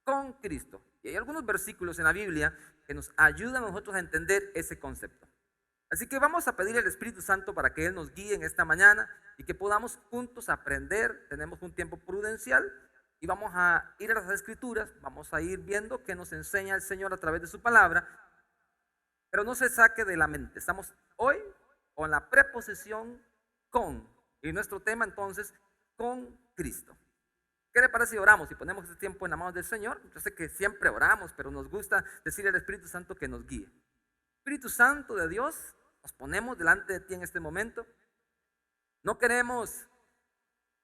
con Cristo. Y hay algunos versículos en la Biblia que nos ayudan a nosotros a entender ese concepto. Así que vamos a pedir al Espíritu Santo para que Él nos guíe en esta mañana y que podamos juntos aprender. Tenemos un tiempo prudencial y vamos a ir a las Escrituras, vamos a ir viendo qué nos enseña el Señor a través de su palabra, pero no se saque de la mente. Estamos hoy con la preposición con, y nuestro tema entonces, con Cristo. ¿Qué le parece si oramos y ponemos este tiempo en las manos del Señor? Yo sé que siempre oramos, pero nos gusta decirle al Espíritu Santo que nos guíe. Espíritu Santo de Dios, nos ponemos delante de ti en este momento. No queremos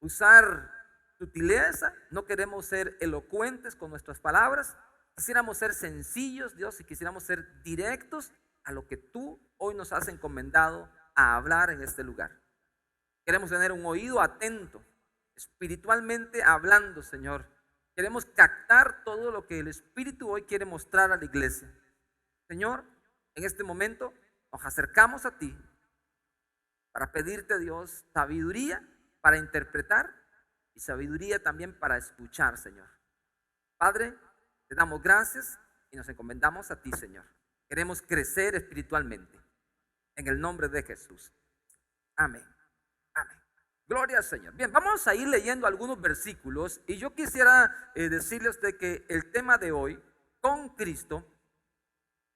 usar sutileza, no queremos ser elocuentes con nuestras palabras. Quisiéramos ser sencillos, Dios, y quisiéramos ser directos a lo que tú hoy nos has encomendado a hablar en este lugar. Queremos tener un oído atento, espiritualmente hablando, Señor. Queremos captar todo lo que el Espíritu hoy quiere mostrar a la iglesia. Señor, en este momento nos acercamos a ti para pedirte, Dios, sabiduría para interpretar y sabiduría también para escuchar, Señor. Padre, te damos gracias y nos encomendamos a ti, Señor. Queremos crecer espiritualmente. En el nombre de Jesús. Amén. Amén. Gloria al Señor. Bien, vamos a ir leyendo algunos versículos y yo quisiera decirle a usted que el tema de hoy, con Cristo,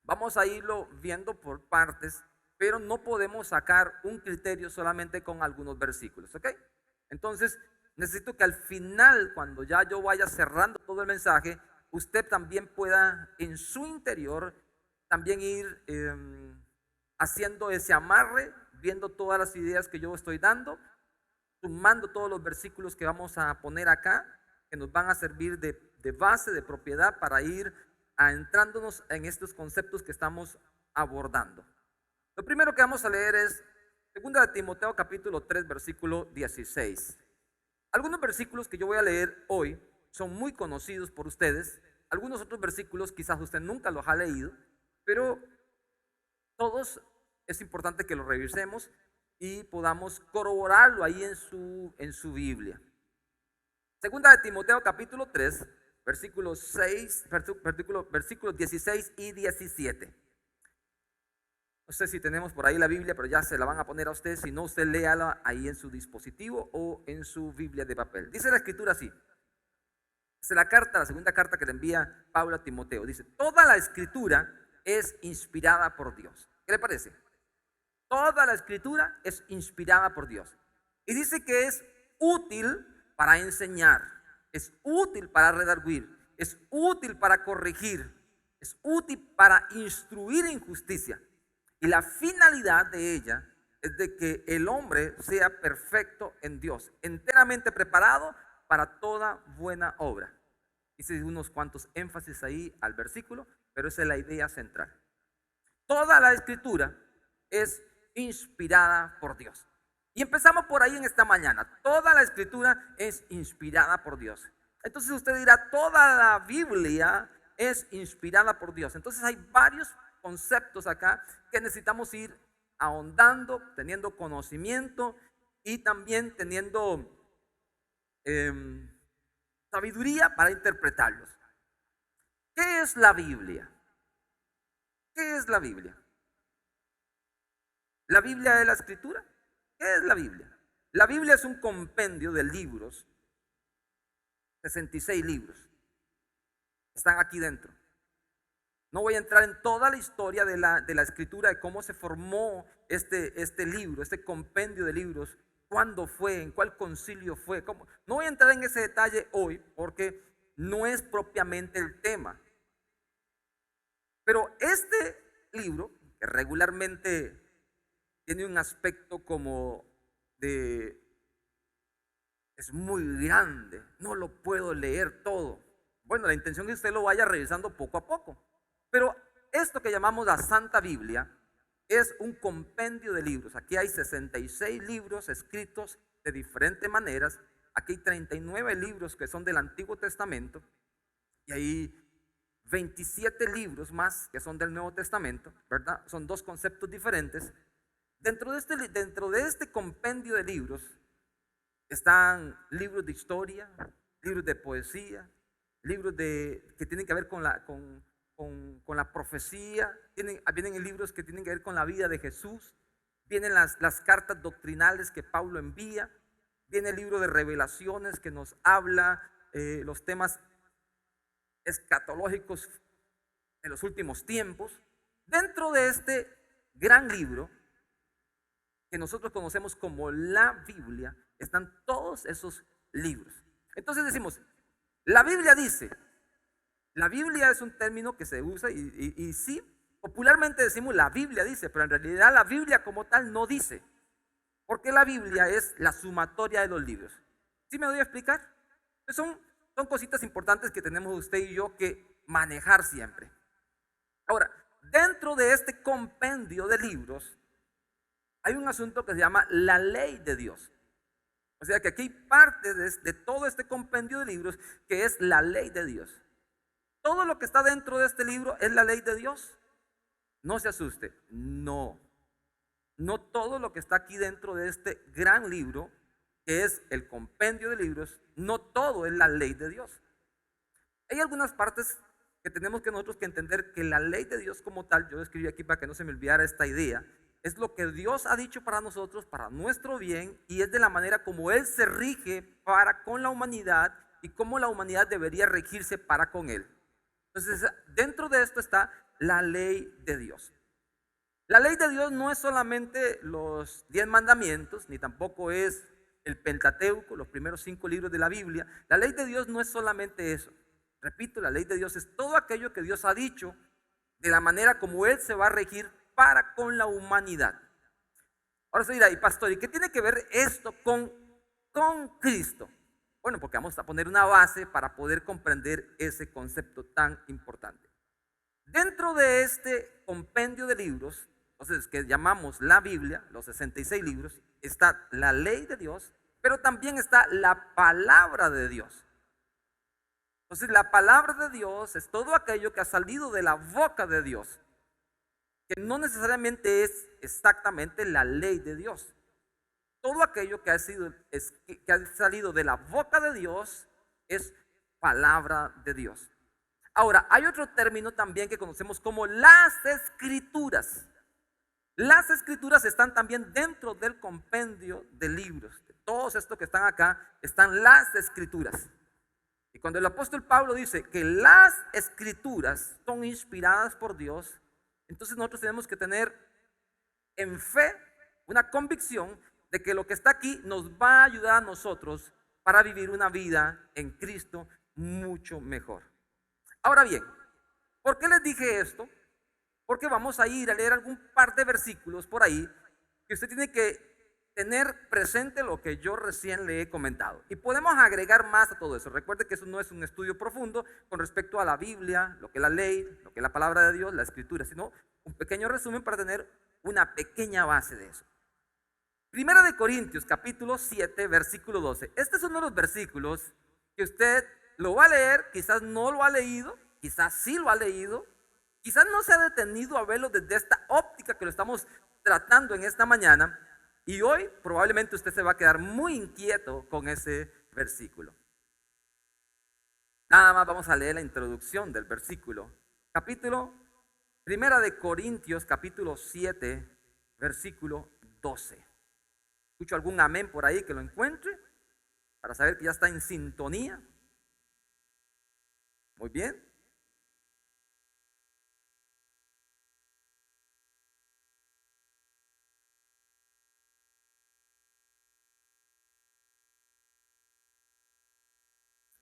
vamos a irlo viendo por partes, pero no podemos sacar un criterio solamente con algunos versículos, ¿ok? Entonces, necesito que al final, cuando ya yo vaya cerrando todo el mensaje, usted también pueda en su interior también ir haciendo ese amarre, viendo todas las ideas que yo estoy dando, sumando todos los versículos que vamos a poner acá, que nos van a servir de base, de propiedad para ir entrándonos en estos conceptos que estamos abordando. Lo primero que vamos a leer es 2 de Timoteo capítulo 3 versículo 16. Algunos versículos que yo voy a leer hoy son muy conocidos por ustedes. Algunos otros versículos quizás usted nunca los ha leído, pero todos es importante que los revisemos y podamos corroborarlo ahí en su Biblia. 2 de Timoteo capítulo 3 versículos 16 y 17. No sé si tenemos por ahí la Biblia, pero ya se la van a poner a usted. Si no, usted léala ahí en su dispositivo o en su Biblia de papel. Dice la escritura así. Es la segunda carta que le envía Pablo a Timoteo. Dice, toda la escritura es inspirada por Dios. ¿Qué le parece? Toda la escritura es inspirada por Dios. Y dice que es útil para enseñar, es útil para redarguir, es útil para corregir, es útil para instruir en justicia. Y la finalidad de ella es de que el hombre sea perfecto en Dios, enteramente preparado para toda buena obra. Hice unos cuantos énfasis ahí al versículo, pero esa es la idea central. Toda la escritura es inspirada por Dios. Y empezamos por ahí en esta mañana. Toda la escritura es inspirada por Dios. Entonces usted dirá, toda la Biblia es inspirada por Dios. Entonces hay varios conceptos acá que necesitamos ir ahondando, teniendo conocimiento y también teniendo sabiduría para interpretarlos. ¿Qué es la Biblia? ¿Qué es la Biblia? ¿La Biblia es la escritura? ¿Qué es la Biblia? La Biblia es un compendio de libros, 66 libros. Están aquí dentro. No voy a entrar en toda la historia de la escritura, de cómo se formó este libro, este compendio de libros, cuándo fue, en cuál concilio fue. No voy a entrar en ese detalle hoy porque no es propiamente el tema. Pero este libro, que regularmente tiene un aspecto como de, es muy grande, no lo puedo leer todo. Bueno, la intención es que usted lo vaya revisando poco a poco. Pero esto que llamamos la Santa Biblia es un compendio de libros. Aquí hay 66 libros escritos de diferentes maneras. Aquí hay 39 libros que son del Antiguo Testamento y hay 27 libros más que son del Nuevo Testamento, ¿verdad? Son dos conceptos diferentes. Dentro de este compendio de libros están libros de historia, libros de poesía, libros que tienen que ver con la profecía, vienen libros que tienen que ver con la vida de Jesús, vienen las cartas doctrinales que Pablo envía, viene el libro de Revelaciones que nos habla los temas escatológicos en los últimos tiempos. Dentro de este gran libro que nosotros conocemos como la Biblia están todos esos libros. Entonces decimos, la Biblia dice, la Biblia es un término que se usa y sí, popularmente decimos la Biblia dice, pero en realidad la Biblia como tal no dice, porque la Biblia es la sumatoria de los libros. ¿Sí me doy a explicar? Son cositas importantes que tenemos usted y yo que manejar siempre. Ahora, dentro de este compendio de libros hay un asunto que se llama la ley de Dios. O sea que aquí hay parte de todo este compendio de libros que es la ley de Dios. Todo lo que está dentro de este libro es la ley de Dios. No se asuste, no todo lo que está aquí dentro de este gran libro, que es el compendio de libros, no todo es la ley de Dios. Hay algunas partes que tenemos que nosotros que entender que la ley de Dios como tal, yo escribí aquí para que no se me olvidara esta idea, es lo que Dios ha dicho para nosotros, para nuestro bien, y es de la manera como Él se rige para con la humanidad y cómo la humanidad debería regirse para con Él. Entonces, dentro de esto está la ley de Dios. La ley de Dios no es solamente los 10 mandamientos, ni tampoco es el Pentateuco, los primeros 5 libros de la Biblia. La ley de Dios no es solamente eso. Repito, la ley de Dios es todo aquello que Dios ha dicho de la manera como Él se va a regir para con la humanidad. Ahora se dirá, y pastor, ¿y qué tiene que ver esto con Cristo? Bueno, porque vamos a poner una base para poder comprender ese concepto tan importante. Dentro de este compendio de libros, entonces que llamamos la Biblia, los 66 libros, está la ley de Dios, pero también está la palabra de Dios. Entonces la palabra de Dios es todo aquello que ha salido de la boca de Dios, que no necesariamente es exactamente la ley de Dios. Todo aquello que ha salido de la boca de Dios es palabra de Dios. Ahora, hay otro término también que conocemos como las escrituras. Las escrituras están también dentro del compendio de libros. De todos estos que están acá, están las escrituras. Y cuando el apóstol Pablo dice que las escrituras son inspiradas por Dios, entonces nosotros tenemos que tener en fe una convicción de que lo que está aquí nos va a ayudar a nosotros para vivir una vida en Cristo mucho mejor. Ahora bien, ¿por qué les dije esto? Porque vamos a ir a leer algún par de versículos por ahí que usted tiene que tener presente lo que yo recién le he comentado. Y podemos agregar más a todo eso. Recuerde que eso no es un estudio profundo con respecto a la Biblia, lo que es la ley, lo que es la palabra de Dios, la escritura, sino un pequeño resumen para tener una pequeña base de eso. Primera de Corintios, capítulo 7, versículo 12. Este es uno de los versículos que usted lo va a leer, quizás no lo ha leído, quizás sí lo ha leído, quizás no se ha detenido a verlo desde esta óptica que lo estamos tratando en esta mañana, y hoy probablemente usted se va a quedar muy inquieto con ese versículo. Nada más vamos a leer la introducción del versículo. Primera de Corintios, capítulo 7, versículo 12. ¿Escucho algún amén por ahí que lo encuentre? Para saber que ya está en sintonía. Muy bien.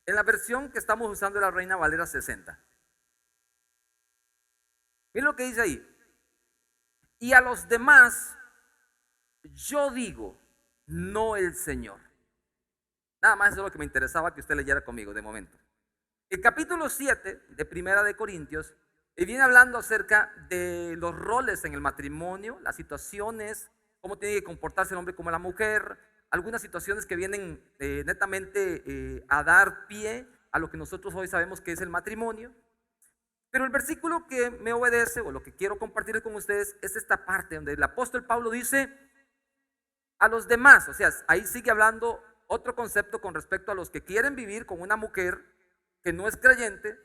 En la versión que estamos usando la Reina Valera 60. Miren lo que dice ahí. Y a los demás yo digo, no el Señor. Nada más eso es lo que me interesaba que usted leyera conmigo de momento. El capítulo 7 de Primera de Corintios viene hablando acerca de los roles en el matrimonio, las situaciones, cómo tiene que comportarse el hombre como la mujer, algunas situaciones que vienen netamente a dar pie a lo que nosotros hoy sabemos que es el matrimonio. Pero el versículo que me obedece o lo que quiero compartir con ustedes es esta parte donde el apóstol Pablo dice a los demás, o sea, ahí sigue hablando otro concepto con respecto a los que quieren vivir con una mujer que no es creyente,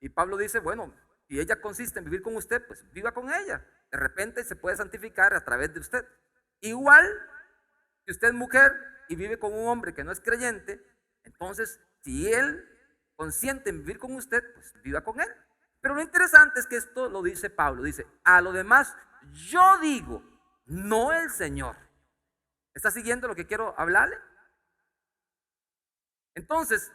y Pablo dice, bueno, si ella consiste en vivir con usted, pues viva con ella. De repente se puede santificar a través de usted. Igual, si usted es mujer y vive con un hombre que no es creyente, entonces si él consiente en vivir con usted, pues viva con él. Pero lo interesante es que esto lo dice Pablo, dice, a lo demás yo digo, no el Señor. ¿Está siguiendo lo que quiero hablarle? Entonces,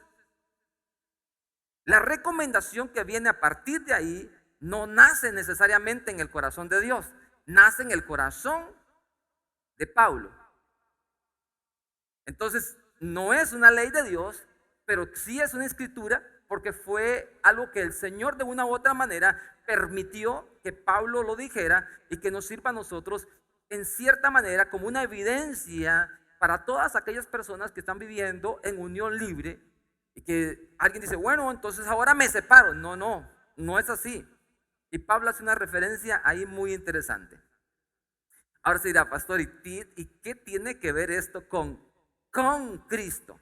la recomendación que viene a partir de ahí no nace necesariamente en el corazón de Dios, nace en el corazón de Pablo. Entonces, no es una ley de Dios, pero sí es una escritura, porque fue algo que el Señor de una u otra manera permitió que Pablo lo dijera y que nos sirva a nosotros en cierta manera como una evidencia para todas aquellas personas que están viviendo en unión libre y que alguien dice, bueno, entonces ahora me separo. No es así. Y Pablo hace una referencia ahí muy interesante. Ahora se dirá, pastor, ¿y qué tiene que ver esto con Cristo?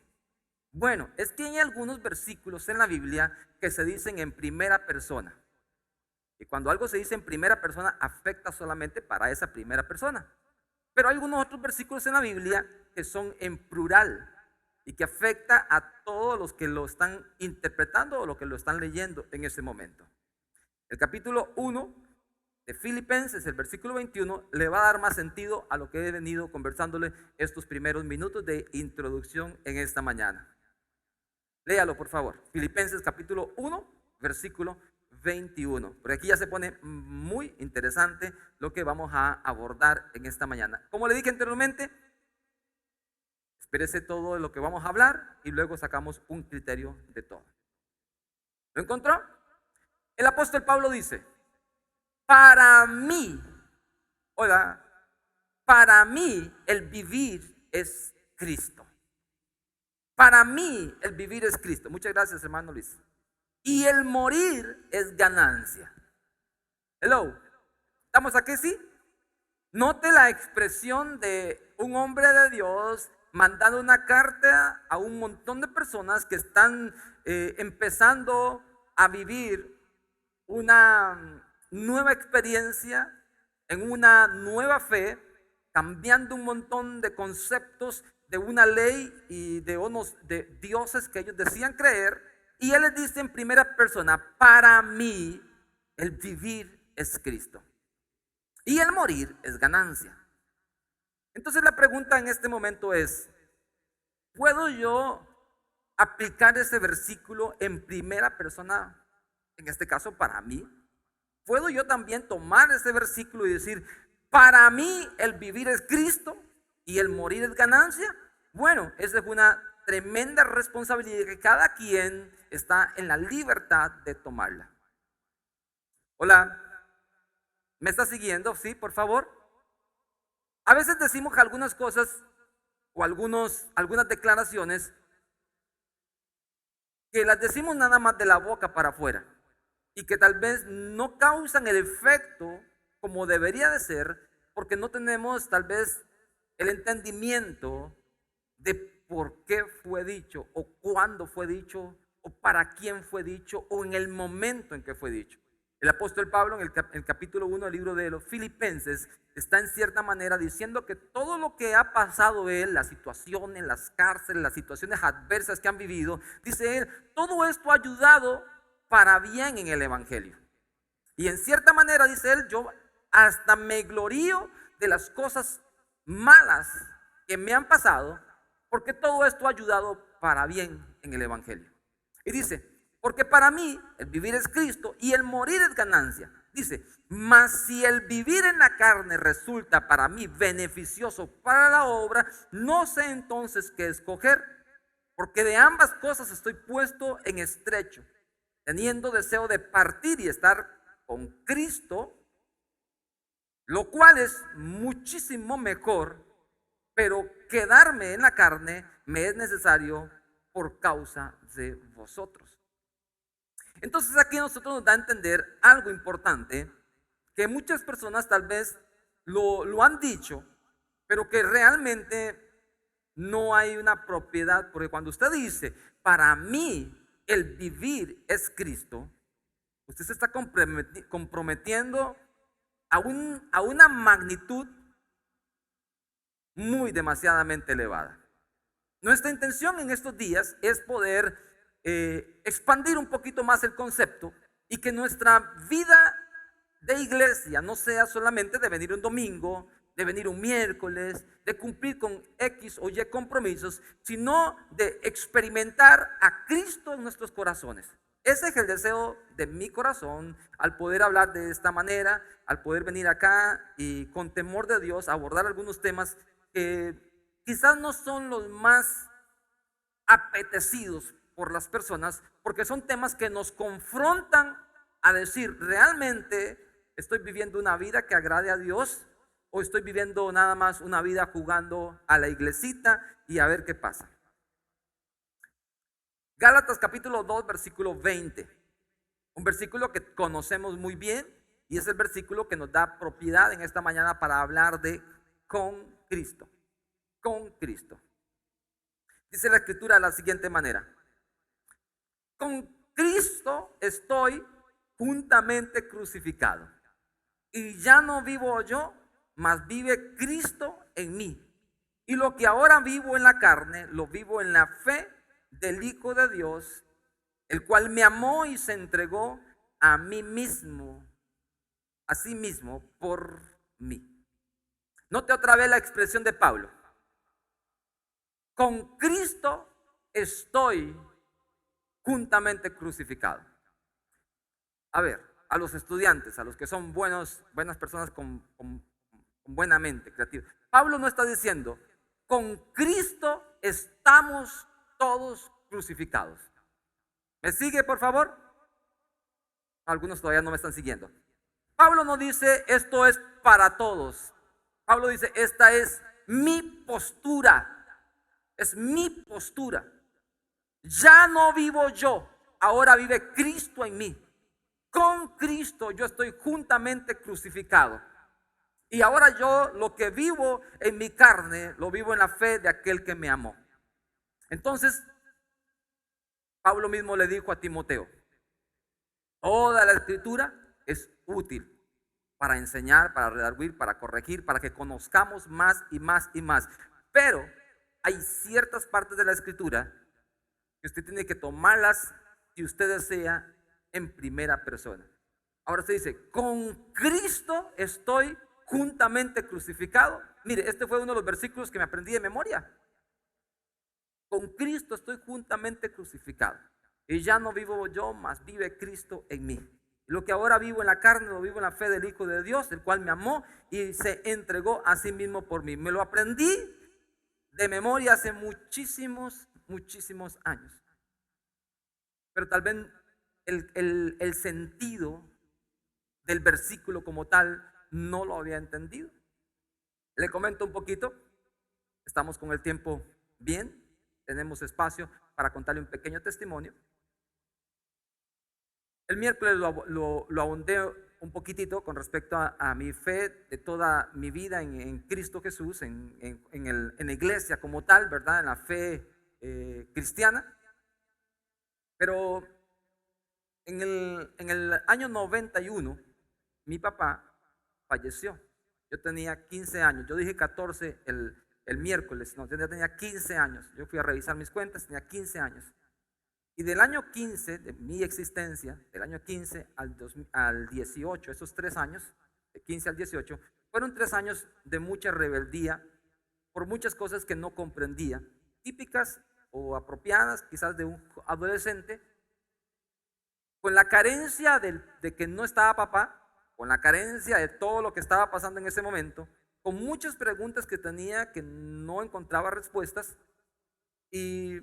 Bueno, es que hay algunos versículos en la Biblia que se dicen en primera persona. Y cuando algo se dice en primera persona, afecta solamente para esa primera persona. Pero hay algunos otros versículos en la Biblia que son en plural y que afecta a todos los que lo están interpretando o los que lo están leyendo en ese momento. El capítulo 1 de Filipenses, el versículo 21, le va a dar más sentido a lo que he venido conversándole estos primeros minutos de introducción en esta mañana. Léalo, por favor. Filipenses capítulo 1, versículo 21. Por aquí ya se pone muy interesante lo que vamos a abordar en esta mañana. Como le dije anteriormente, espérese todo lo que vamos a hablar y luego sacamos un criterio de todo. ¿Lo encontró? El apóstol Pablo dice, para mí, para mí el vivir es Cristo. Para mí el vivir es Cristo. Muchas gracias, hermano Luis. Y el morir es ganancia. Hello. ¿Estamos aquí? Sí. Note la expresión de un hombre de Dios mandando una carta a un montón de personas que están empezando a vivir una nueva experiencia en una nueva fe, cambiando un montón de conceptos de una ley y de unos de dioses que ellos decían creer, y él les dice en primera persona, para mí el vivir es Cristo y el morir es ganancia. Entonces la pregunta en este momento es, ¿puedo yo aplicar ese versículo en primera persona, en este caso para mí? ¿Puedo yo también tomar ese versículo y decir, para mí el vivir es Cristo y el morir es ganancia? Bueno, esa es una tremenda responsabilidad que cada quien está en la libertad de tomarla. Hola, ¿me está siguiendo? Sí, por favor. A veces decimos algunas cosas o algunas declaraciones que las decimos nada más de la boca para afuera y que tal vez no causan el efecto como debería de ser, porque no tenemos tal vez el entendimiento de por qué fue dicho o cuándo fue dicho o para quién fue dicho o en el momento en que fue dicho. El apóstol Pablo en el capítulo 1 del libro de los Filipenses está en cierta manera diciendo que todo lo que ha pasado él, las situaciones, las cárceles, las situaciones adversas que han vivido, dice él, todo esto ha ayudado para bien en el evangelio. Y en cierta manera, dice él, yo hasta me glorío de las cosas malas que me han pasado, porque todo esto ha ayudado para bien en el evangelio. Y dice, porque para mí el vivir es Cristo y el morir es ganancia. Dice, mas si el vivir en la carne resulta para mí beneficioso para la obra, no sé entonces qué escoger, porque de ambas cosas estoy puesto en estrecho, teniendo deseo de partir y estar con Cristo, lo cual es muchísimo mejor, pero quedarme en la carne me es necesario por causa de vosotros. Entonces aquí nosotros nos da a entender algo importante, que muchas personas tal vez lo han dicho, pero que realmente no hay una propiedad, porque cuando usted dice, para mí el vivir es Cristo, usted se está comprometiendo a una magnitud muy demasiadamente elevada. Nuestra intención en estos días es poder expandir un poquito más el concepto y que nuestra vida de iglesia no sea solamente de venir un domingo, de venir un miércoles, de cumplir con X o Y compromisos, sino de experimentar a Cristo en nuestros corazones. Ese es el deseo de mi corazón al poder hablar de esta manera, al poder venir acá y con temor de Dios abordar algunos temas que quizás no son los más apetecidos por las personas, porque son temas que nos confrontan a decir, ¿realmente estoy viviendo una vida que agrade a Dios? ¿O estoy viviendo nada más una vida jugando a la iglesita y a ver qué pasa? Gálatas capítulo 2, versículo 20. Un versículo que conocemos muy bien y es el versículo que nos da propiedad en esta mañana para hablar de con Cristo. Con Cristo. Dice la escritura de la siguiente manera: con Cristo estoy juntamente crucificado. Y ya no vivo yo, mas vive Cristo en mí. Y lo que ahora vivo en la carne, lo vivo en la fe del Hijo de Dios, el cual me amó y se entregó a mí mismo, a sí mismo por mí. Note otra vez la expresión de Pablo. Con Cristo estoy juntamente crucificado. A ver, a los estudiantes, a los que son buenas personas con buena mente creativa. Pablo no está diciendo, con Cristo estamos todos crucificados. ¿Me sigue, por favor? Algunos todavía no me están siguiendo. Pablo no dice, esto es para todos. Pablo dice, esta es mi postura. Es mi postura. Ya no vivo yo, ahora vive Cristo en mí. Con Cristo yo estoy juntamente crucificado. Y ahora yo lo que vivo en mi carne, lo vivo en la fe de aquel que me amó. Entonces, Pablo mismo le dijo a Timoteo, toda la escritura es útil para enseñar, para redarguir, para corregir, para que conozcamos más y más y más. Pero hay ciertas partes de la escritura que usted tiene que tomarlas, si usted desea, en primera persona. Ahora se dice, con Cristo estoy juntamente crucificado. Mire, este fue uno de los versículos que me aprendí de memoria. Con Cristo estoy juntamente crucificado. Y ya no vivo yo, mas vive Cristo en mí. Lo que ahora vivo en la carne, lo vivo en la fe del Hijo de Dios, el cual me amó y se entregó a sí mismo por mí. Me lo aprendí de memoria hace muchísimos años. Pero tal vez el sentido del versículo como tal no lo había entendido. Le comento un poquito. Estamos con el tiempo bien. Tenemos espacio para contarle un pequeño testimonio. El miércoles lo ahondé un poquitito con respecto a mi fe de toda mi vida en Cristo Jesús, en la iglesia como tal, ¿verdad? En la fe cristiana. Pero en el año 91, mi papá falleció. Yo tenía 15 años. Yo dije 14 el miércoles. No, yo tenía 15 años. Yo fui a revisar mis cuentas, tenía 15 años. Y del año 15 de mi existencia, del año 15 al 18, esos 3 años, de 15 al 18, fueron 3 años de mucha rebeldía por muchas cosas que no comprendía, típicas o apropiadas quizás de un adolescente, con la carencia de que no estaba papá, con la carencia de todo lo que estaba pasando en ese momento, con muchas preguntas que tenía que no encontraba respuestas. Y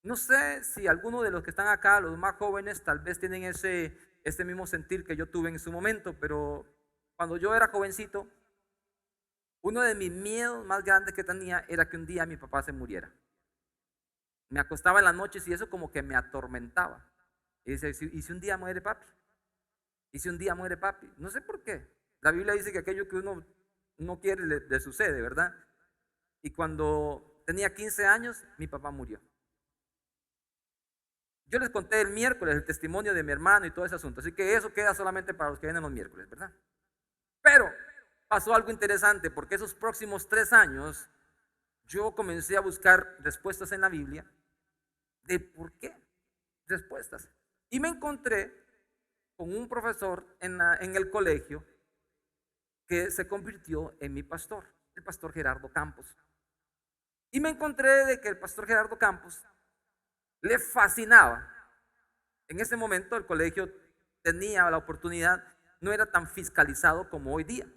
no sé si alguno de los que están acá, los más jóvenes, tal vez tienen este mismo sentir que yo tuve en su momento, pero cuando yo era jovencito, uno de mis miedos más grandes que tenía era que un día mi papá se muriera. Me acostaba en las noches y eso como que me atormentaba. Y dice, ¿y si un día muere papi? ¿Y si un día muere papi? No sé por qué. La Biblia dice que aquello que uno no quiere le sucede, ¿verdad? Y cuando tenía 15 años, mi papá murió. Yo les conté el miércoles el testimonio de mi hermano y todo ese asunto, así que eso queda solamente para los que vienen los miércoles, ¿verdad? Pero pasó algo interesante, porque esos próximos 3 años yo comencé a buscar respuestas en la Biblia de por qué, respuestas. Y me encontré con un profesor en el colegio que se convirtió en mi pastor, el pastor Gerardo Campos. Y me encontré de que el pastor Gerardo Campos le fascinaba. En ese momento el colegio tenía la oportunidad, no era tan fiscalizado como hoy día.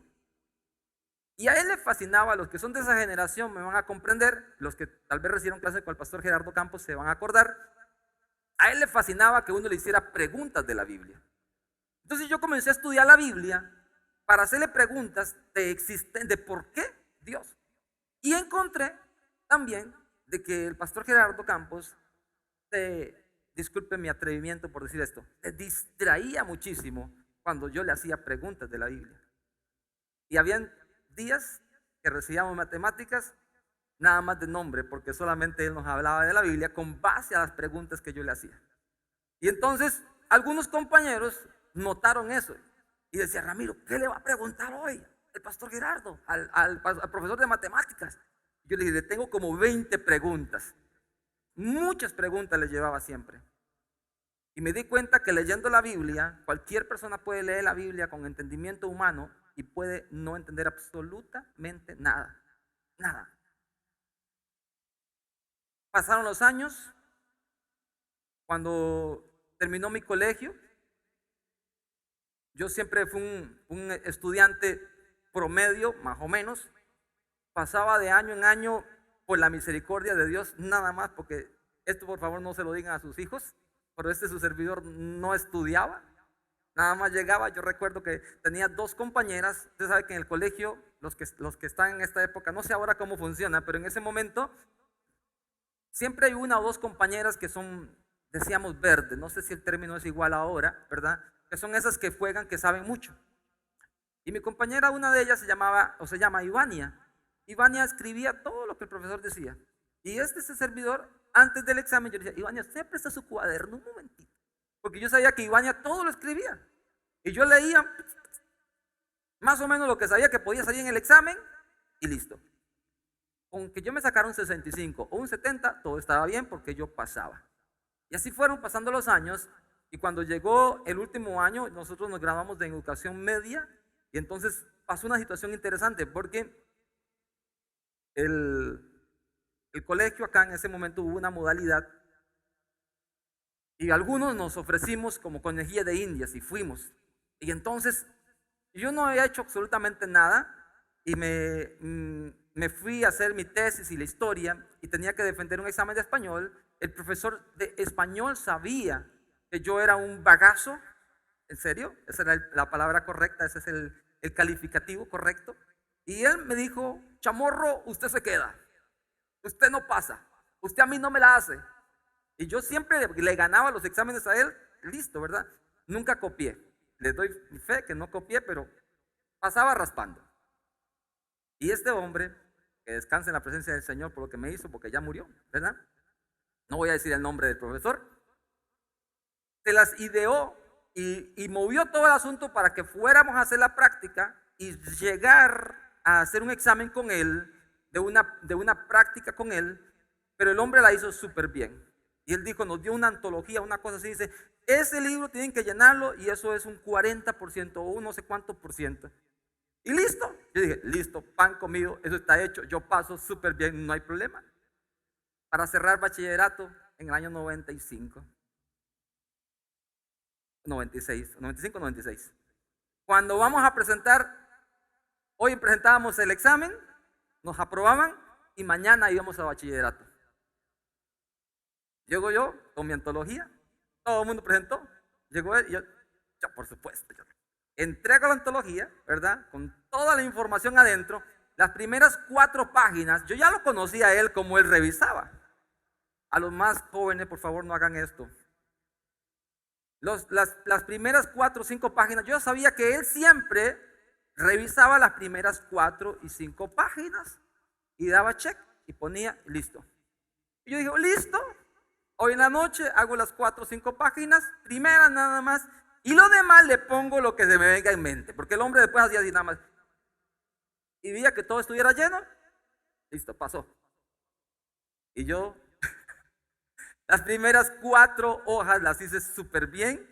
Y a él le fascinaba, los que son de esa generación me van a comprender, los que tal vez recibieron clase con el pastor Gerardo Campos se van a acordar, a él le fascinaba que uno le hiciera preguntas de la Biblia. Entonces yo comencé a estudiar la Biblia para hacerle preguntas de por qué Dios. Y encontré también de que el pastor Gerardo Campos, disculpe mi atrevimiento por decir esto, se distraía muchísimo cuando yo le hacía preguntas de la Biblia. Y habían días que recibíamos matemáticas nada más de nombre, porque solamente él nos hablaba de la Biblia con base a las preguntas que yo le hacía. Y entonces algunos compañeros notaron eso y decían: Ramiro, ¿qué le va a preguntar hoy el pastor Gerardo al profesor de matemáticas? Yo le dije: le tengo como 20 preguntas. Muchas preguntas le llevaba siempre. Y me di cuenta que leyendo la Biblia, cualquier persona puede leer la Biblia con entendimiento humano y puede no entender absolutamente nada. Nada. Pasaron los años. Cuando terminó mi colegio, yo siempre fui un estudiante promedio, más o menos. Pasaba de año en año por la misericordia de Dios, nada más, porque esto por favor no se lo digan a sus hijos, pero su servidor no estudiaba, nada más llegaba. Yo recuerdo que tenía 2 compañeras. Usted sabe que en el colegio, los que están en esta época, no sé ahora cómo funciona, pero en ese momento siempre hay 1 o 2 compañeras que son, decíamos, verdes, no sé si el término es igual ahora, ¿verdad? Que son esas que juegan, que saben mucho. Y mi compañera, una de ellas se llama Ivania. Ivania escribía todo lo que el profesor decía. Y ese servidor, antes del examen, yo le decía: Ivania, ¿usted presta su cuaderno un momentito? Porque yo sabía que Ivania todo lo escribía. Y yo leía más o menos lo que sabía que podía salir en el examen y listo. Aunque yo me sacara un 65 o un 70, todo estaba bien porque yo pasaba. Y así fueron pasando los años. Y cuando llegó el último año, nosotros nos graduamos de educación media. Y entonces pasó una situación interesante, porque el colegio acá en ese momento hubo una modalidad y algunos nos ofrecimos como conejilla de indias y fuimos. Y entonces yo no había hecho absolutamente nada y me fui a hacer mi tesis y la historia y tenía que defender un examen de español. El profesor de español sabía que yo era un bagazo. ¿En serio? Esa era la palabra correcta, ese es el calificativo correcto. Y él me dijo: chamorro, usted se queda, usted no pasa, usted a mí no me la hace. Y yo siempre le ganaba los exámenes a él, listo, ¿verdad? Nunca copié. Le doy fe que no copié, pero pasaba raspando. Y este hombre, que descanse en la presencia del Señor por lo que me hizo, porque ya murió, ¿verdad? No voy a decir el nombre del profesor. Se las ideó y movió todo el asunto para que fuéramos a hacer la práctica y llegar a hacer un examen con él, de una práctica con él, pero el hombre la hizo súper bien. Y él dijo, nos dio una antología, una cosa así, dice: ese libro tienen que llenarlo y eso es un 40% o un no sé cuánto por ciento. Y listo. Yo dije: listo, pan comido, eso está hecho, yo paso súper bien, no hay problema. Para cerrar bachillerato en el año 95, 96. Cuando vamos a presentar, hoy presentábamos el examen, nos aprobaban y mañana íbamos a bachillerato. Llego yo con mi antología, todo el mundo presentó, llegó él y yo por supuesto, entrego la antología, ¿verdad? Con toda la información adentro. Las primeras 4 páginas, yo ya lo conocía a él como él revisaba. A los más jóvenes, por favor, no hagan esto. Las primeras 4 o 5 páginas, yo sabía que él siempre revisaba las primeras 4 y 5 páginas y daba check y ponía listo. Y yo dije: listo, Hoy en la noche hago las 4 o 5 páginas, primeras nada más, y lo demás le pongo lo que se me venga en mente, porque el hombre después hacía así nada más. Y veía que todo estuviera lleno, listo, pasó. Y yo, las primeras 4 hojas las hice súper bien,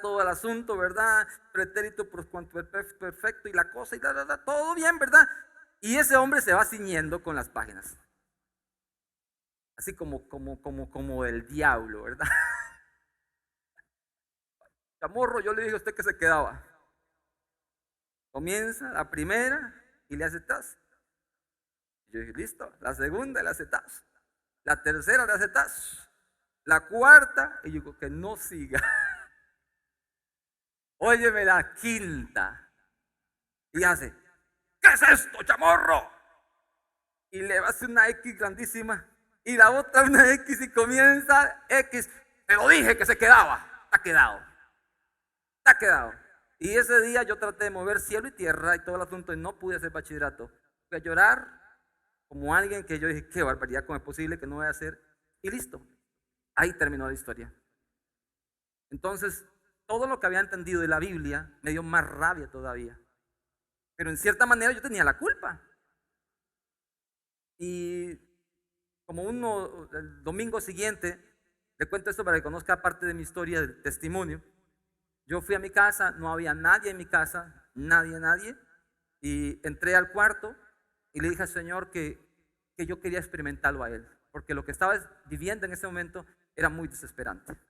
todo el asunto, ¿verdad? Pretérito por cuanto perfecto y la cosa, y todo bien, ¿verdad? Y ese hombre se va ciñendo con las páginas. Así como el diablo, ¿verdad? Chamorro, yo le dije a usted que se quedaba. Comienza la primera y le hace tas. Yo dije, listo. La segunda le hace tas. La tercera le hace tas. La cuarta, y yo digo que no siga. Óyeme, la quinta. Y hace, ¿qué es esto, chamorro? Y le hace una X grandísima. Y la otra una X y comienza X. Te lo dije que se quedaba. Está quedado. Está quedado. Y ese día yo traté de mover cielo y tierra y todo el asunto y no pude hacer bachillerato. Fui a llorar como alguien que yo dije, qué barbaridad, ¿cómo es posible que no voy a hacer? Y listo. Ahí terminó la historia. Entonces, todo lo que había entendido de la Biblia me dio más rabia todavía. Pero en cierta manera yo tenía la culpa. Y como el domingo siguiente, le cuento esto para que conozca parte de mi historia, del testimonio. Yo fui a mi casa, no había nadie en mi casa, nadie. Y entré al cuarto y le dije al Señor que yo quería experimentarlo a Él. Porque lo que estaba viviendo en ese momento era muy desesperante.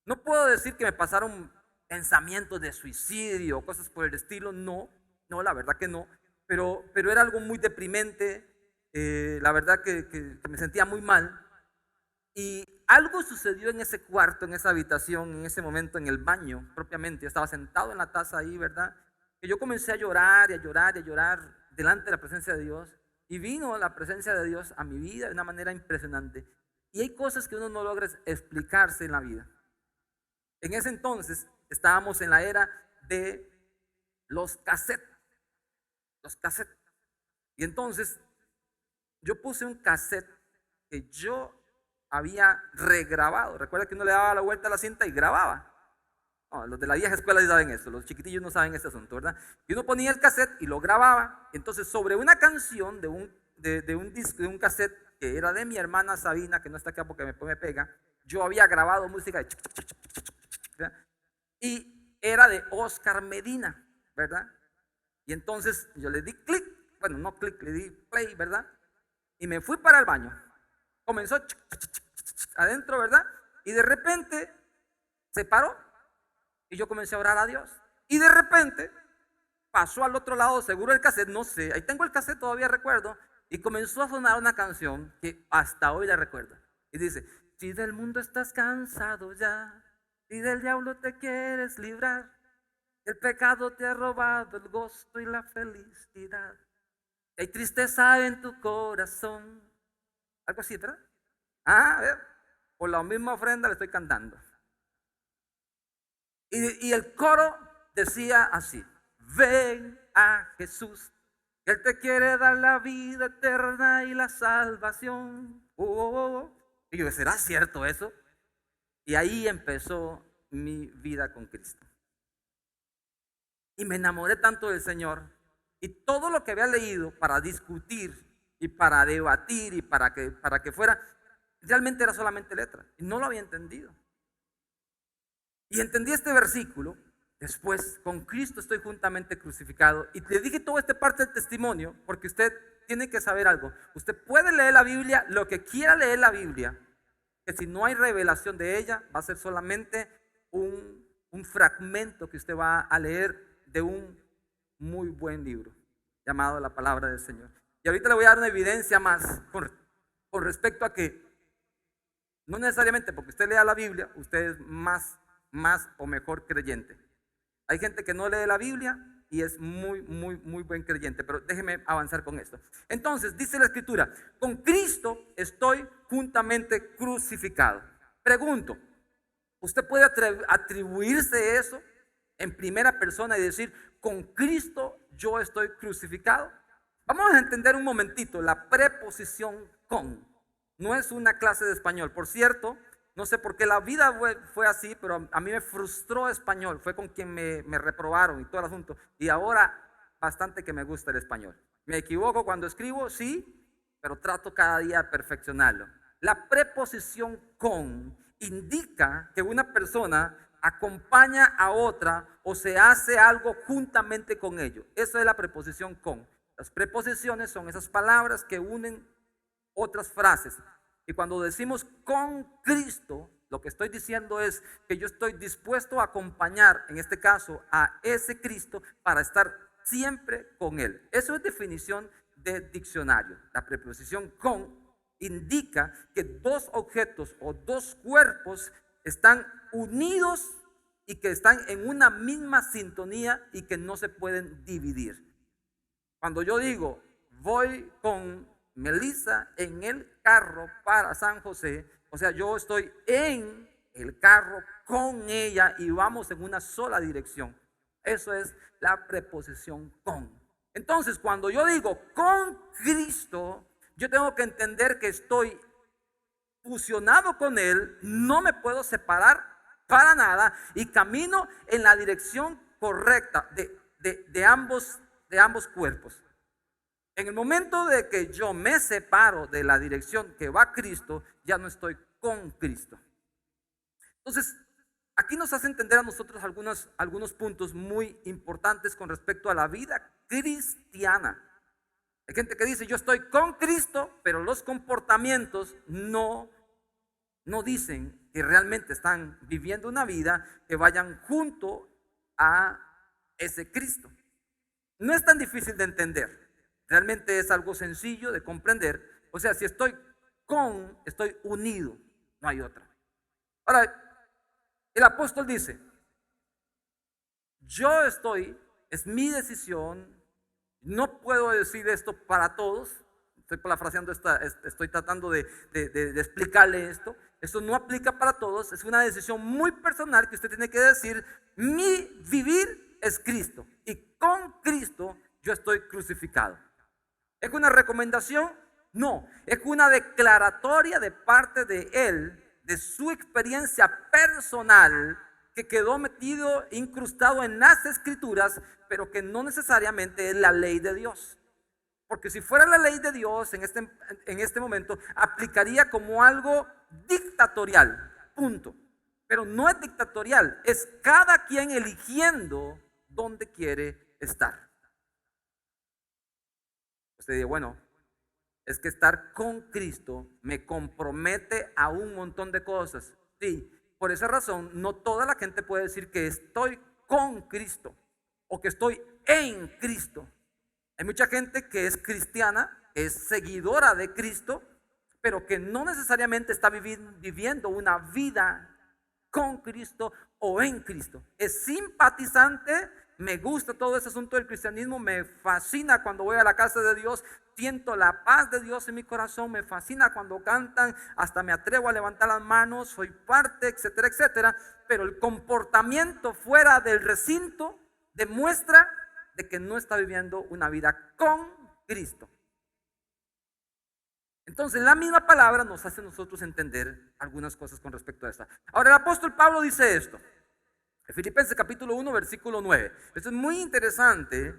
No puedo decir que me pasaron pensamientos de suicidio o cosas por el estilo, no, la verdad que no. Pero era algo muy deprimente, la verdad que me sentía muy mal. Y algo sucedió en ese cuarto, en esa habitación, en ese momento, en el baño propiamente. Yo estaba sentado en la taza ahí, ¿verdad? Que yo comencé a llorar y a llorar y a llorar delante de la presencia de Dios. Y vino la presencia de Dios a mi vida de una manera impresionante. Y hay cosas que uno no logra explicarse en la vida. En ese entonces estábamos en la era de los cassettes. Y entonces yo puse un cassette que yo había regrabado. Recuerda que uno le daba la vuelta a la cinta y grababa. No, los de la vieja escuela saben eso, los chiquitillos no saben este asunto, ¿verdad? Y uno ponía el cassette y lo grababa. Entonces, sobre una canción de un disco, de un cassette que era de mi hermana Sabina, que no está acá porque me pega, yo había grabado música ¿verdad? Y era de Oscar Medina, ¿verdad? Y entonces yo le di clic, bueno, no clic, le di play, ¿verdad? Y me fui para el baño. Comenzó adentro, ¿verdad? Y de repente se paró y yo comencé a orar a Dios. Y de repente pasó al otro lado, seguro el cassette, no sé, ahí tengo el cassette, todavía recuerdo, y comenzó a sonar una canción que hasta hoy la recuerdo. Y dice, si del mundo estás cansado ya, si del diablo te quieres librar, el pecado te ha robado el gozo y la felicidad, hay tristeza en tu corazón. Algo así, ¿verdad? A ver, por la misma ofrenda le estoy cantando. Y el coro decía así, ven a Jesús, Él te quiere dar la vida eterna y la salvación. Y yo, ¿será cierto eso? Y ahí empezó mi vida con Cristo. Y me enamoré tanto del Señor. Y todo lo que había leído para discutir y para debatir y para que fuera, realmente era solamente letra. Y no lo había entendido. Y entendí este versículo. Después, con Cristo estoy juntamente crucificado. Y le dije toda esta parte del testimonio porque usted tiene que saber algo. Usted puede leer la Biblia, lo que quiera leer la Biblia, que si no hay revelación de ella, va a ser solamente un fragmento que usted va a leer de un muy buen libro llamado la palabra del Señor. Y ahorita le voy a dar una evidencia más con respecto a que no necesariamente porque usted lea la Biblia, usted es más o mejor creyente. Hay gente que no lee la Biblia y es muy buen creyente, pero déjeme avanzar con esto. Entonces, dice la Escritura, con Cristo estoy juntamente crucificado. Pregunto, ¿usted puede atribuirse eso en primera persona y decir, con Cristo yo estoy crucificado? Vamos a entender un momentito la preposición con. no es una clase de español. Por cierto, no sé por qué la vida fue así, pero a mí me frustró español. Fue con quien me reprobaron y todo el asunto. Y ahora bastante que me gusta el español. Me equivoco cuando escribo, sí, pero trato cada día de perfeccionarlo. La preposición con indica que una persona acompaña a otra o se hace algo juntamente con ello. Eso es la preposición con. Las preposiciones son esas palabras que unen otras frases. Y cuando decimos con Cristo, lo que estoy diciendo es que yo estoy dispuesto a acompañar, en este caso, a ese Cristo para estar siempre con Él. Eso es definición de diccionario. La preposición con indica que dos objetos o dos cuerpos están unidos y que están en una misma sintonía y que no se pueden dividir. Cuando yo digo, voy con Melissa en el carro para San José, o sea, yo estoy en el carro con ella y vamos en una sola dirección. Eso es la preposición con. Entonces, cuando yo digo con Cristo, yo tengo que entender que estoy fusionado con Él, no me puedo separar para nada y camino en la dirección correcta de ambos cuerpos. En el momento de que yo me separo de la dirección que va Cristo, ya no estoy con Cristo. Entonces, aquí nos hace entender a nosotros algunos puntos muy importantes con respecto a la vida cristiana. Hay gente que dice, yo estoy con Cristo, pero los comportamientos no dicen que realmente están viviendo una vida que vayan junto a ese Cristo. No es tan difícil de entender. Realmente es algo sencillo de comprender. O sea, si estoy estoy unido, no hay otra. Ahora, el apóstol dice, es mi decisión, no puedo decir esto para todos. Estoy parafraseando estoy tratando de explicarle esto. Esto no aplica para todos, es una decisión muy personal que usted tiene que decir, mi vivir es Cristo y con Cristo yo estoy crucificado. ¿Es una recomendación? No, es una declaratoria de parte de Él, de su experiencia personal, que quedó metido, incrustado en las Escrituras, pero que no necesariamente es la ley de Dios. Porque si fuera la ley de Dios en este momento, aplicaría como algo dictatorial, punto. Pero no es dictatorial, es cada quien eligiendo dónde quiere estar. Usted dice, bueno, es que estar con Cristo me compromete a un montón de cosas. Sí, por esa razón, no toda la gente puede decir que estoy con Cristo o que estoy en Cristo. Hay mucha gente que es cristiana, es seguidora de Cristo, pero que no necesariamente está viviendo una vida con Cristo o en Cristo. Es simpatizante. Me gusta todo ese asunto del cristianismo, me fascina cuando voy a la casa de Dios, siento la paz de Dios en mi corazón, me fascina cuando cantan, hasta me atrevo a levantar las manos, soy parte, etcétera, etcétera. Pero el comportamiento fuera del recinto demuestra de que no está viviendo una vida con Cristo. Entonces la misma palabra nos hace a nosotros entender algunas cosas con respecto a esta. Ahora el apóstol Pablo dice esto. En Filipenses capítulo 1, versículo 9. Esto es muy interesante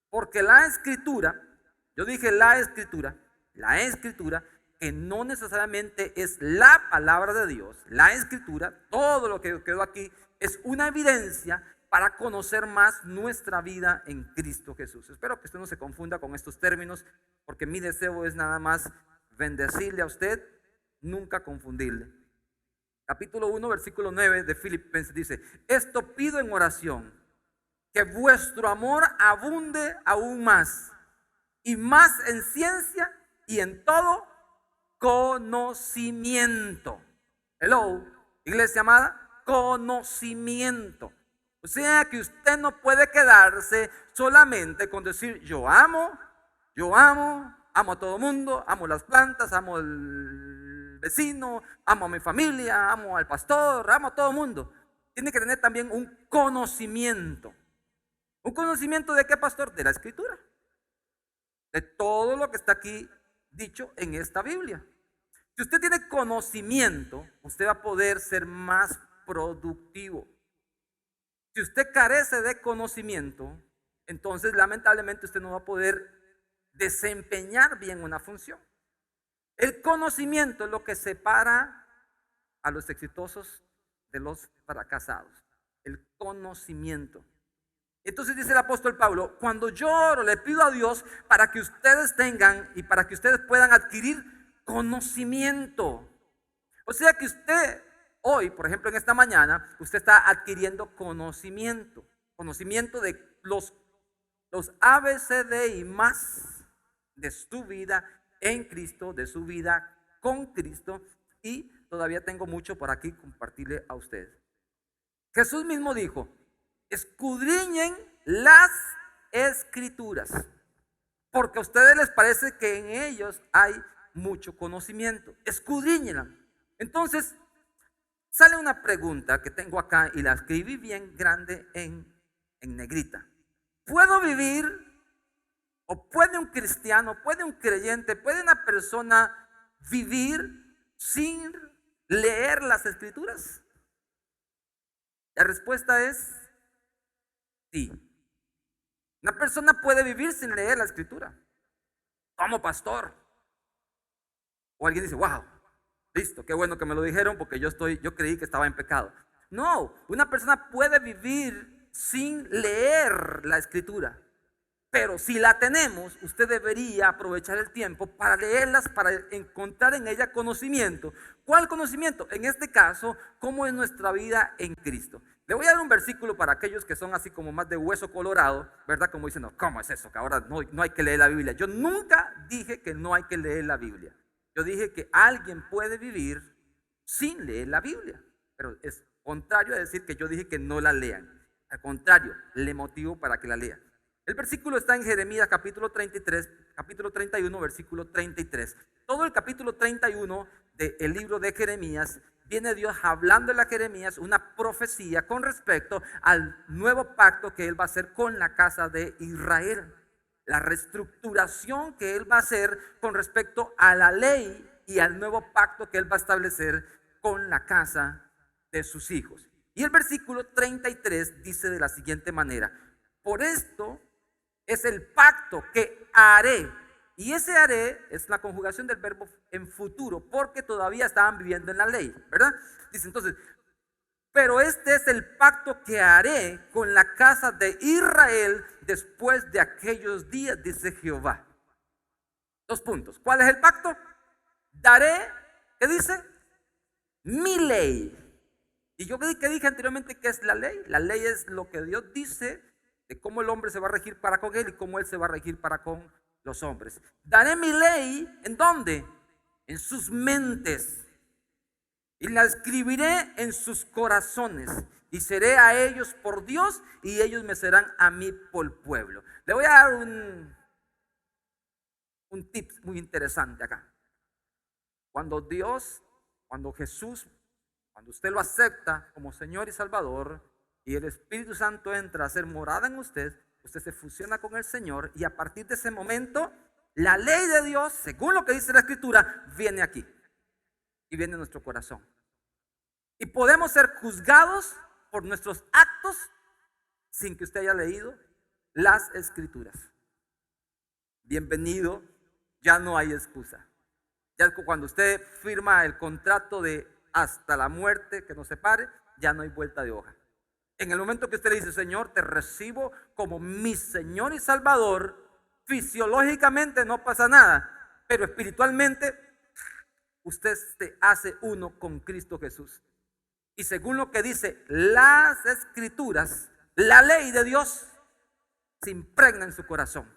porque la escritura, yo dije la escritura, que no necesariamente es la palabra de Dios, la escritura, todo lo que quedó aquí es una evidencia para conocer más nuestra vida en Cristo Jesús. Espero que usted no se confunda con estos términos, porque mi deseo es nada más bendecirle a usted, nunca confundirle. Capítulo 1, versículo 9 de Filipenses dice, esto pido en oración, que vuestro amor abunde aún más, y más en ciencia y en todo conocimiento. Hello, iglesia amada, conocimiento. O sea que usted no puede quedarse solamente con decir, yo amo a todo el mundo, amo las plantas, amo el vecino, amo a mi familia, amo al pastor, amo a todo el mundo. Tiene que tener también un conocimiento. ¿Un conocimiento de qué, pastor? De la escritura. De todo lo que está aquí dicho en esta Biblia. Si usted tiene conocimiento, usted va a poder ser más productivo. Si usted carece de conocimiento, entonces lamentablemente usted no va a poder desempeñar bien una función. El conocimiento es lo que separa a los exitosos de los fracasados. El conocimiento. Entonces dice el apóstol Pablo: cuando yo oro, le pido a Dios para que ustedes tengan y para que ustedes puedan adquirir conocimiento. O sea que usted hoy, por ejemplo en esta mañana, usted está adquiriendo conocimiento. Conocimiento de los ABCD y más de su vida en Cristo, de su vida con Cristo. Y todavía tengo mucho por aquí compartirle a ustedes. Jesús mismo dijo: escudriñen las escrituras, porque a ustedes les parece que en ellos hay mucho conocimiento. Escudriñenla. Entonces sale una pregunta que tengo acá y la escribí bien grande en negrita. ¿Puedo vivir, o puede un cristiano, puede un creyente, puede una persona vivir sin leer las escrituras? La respuesta es sí. Una persona puede vivir sin leer la escritura. ¿Cómo, pastor? O alguien dice: wow, listo, qué bueno que me lo dijeron, porque yo creí que estaba en pecado. No, una persona puede vivir sin leer la escritura. Pero si la tenemos, usted debería aprovechar el tiempo para leerlas, para encontrar en ella conocimiento. ¿Cuál conocimiento? En este caso, ¿cómo es nuestra vida en Cristo? Le voy a dar un versículo para aquellos que son así como más de hueso colorado, ¿verdad? Como dicen: no, ¿cómo es eso? Que ahora no hay que leer la Biblia. Yo nunca dije que no hay que leer la Biblia. Yo dije que alguien puede vivir sin leer la Biblia. Pero es contrario a decir que yo dije que no la lean. Al contrario, le motivo para que la lean. El versículo está en Jeremías capítulo 31, versículo 33. Todo el capítulo 31 del libro de Jeremías, viene Dios hablando a Jeremías una profecía con respecto al nuevo pacto que él va a hacer con la casa de Israel. La reestructuración que él va a hacer con respecto a la ley y al nuevo pacto que él va a establecer con la casa de sus hijos. Y el versículo 33 dice de la siguiente manera: por esto es el pacto que haré. Y ese haré es la conjugación del verbo en futuro, porque todavía estaban viviendo en la ley, ¿verdad? Dice entonces: pero este es el pacto que haré con la casa de Israel después de aquellos días, dice Jehová. 2 puntos. ¿Cuál es el pacto? Daré, ¿qué dice? Mi ley. Y yo que dije anteriormente, ¿qué es la ley? La ley es lo que Dios dice de cómo el hombre se va a regir para con él y cómo él se va a regir para con los hombres. Daré mi ley, ¿en dónde? En sus mentes. Y la escribiré en sus corazones. Y seré a ellos por Dios, y ellos me serán a mí por pueblo. Le voy a dar un tip muy interesante acá. Cuando Jesús, cuando usted lo acepta como Señor y Salvador, y el Espíritu Santo entra a hacer morada en usted, usted se fusiona con el Señor, y a partir de ese momento, la ley de Dios, según lo que dice la Escritura, viene aquí y viene en nuestro corazón. Y podemos ser juzgados por nuestros actos sin que usted haya leído las Escrituras. Bienvenido, ya no hay excusa. Ya cuando usted firma el contrato de hasta la muerte que nos separe, ya no hay vuelta de hoja. En el momento que usted le dice: Señor, te recibo como mi Señor y Salvador, fisiológicamente no pasa nada, pero espiritualmente usted se hace uno con Cristo Jesús. Y según lo que dice las Escrituras, la ley de Dios se impregna en su corazón.